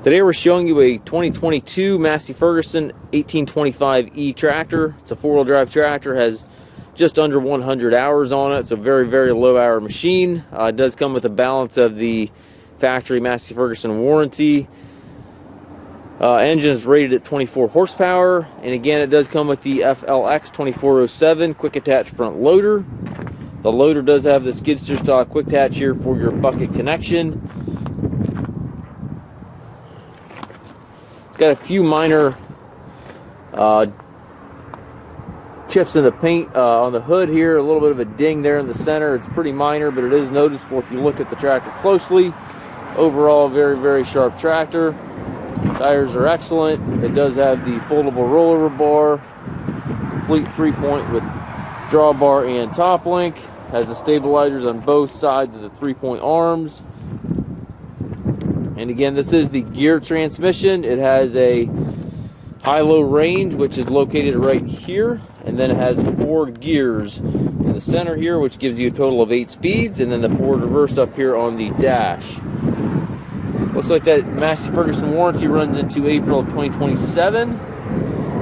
Today we're showing you a 2022 Massey Ferguson 1825E tractor. It's a four-wheel drive tractor, has just under 100 hours on it. It's a very, very low hour machine. It does come with a balance of the factory Massey Ferguson warranty. Engine is rated at 24 horsepower, and again it does come with the FLX 2407 quick attach front loader. The loader does have the skid steer style quick attach here for your bucket connection. It's got a few minor chips in the paint on the hood here, a little bit of a ding there in the center. It's pretty minor, but it is noticeable if you look at the tractor closely. Overall, very, very sharp tractor. Tires are excellent. It does have the foldable rollover bar, complete 3-point with drawbar and top link. Has the stabilizers on both sides of the 3-point arms. And again, this is the gear transmission. It has a high-low range, which is located right here, and then it has 4 gears in the center here, which gives you a total of 8 speeds, and then the forward reverse up here on the dash. Looks like that Massey Ferguson warranty runs into April of 2027.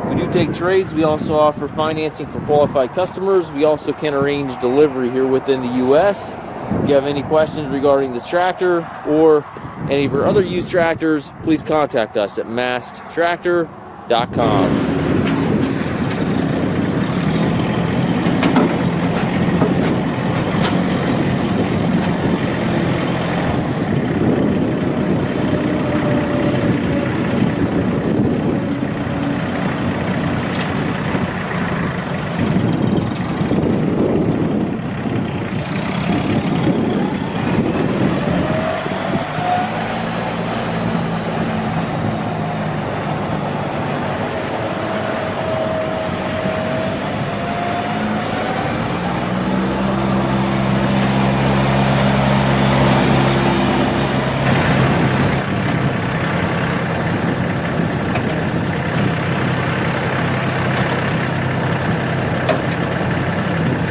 We do take trades. We also offer financing for qualified customers. We also can arrange delivery here within the U.S. If you have any questions regarding this tractor or any of our other used tractors, please contact us at massedtractor.com.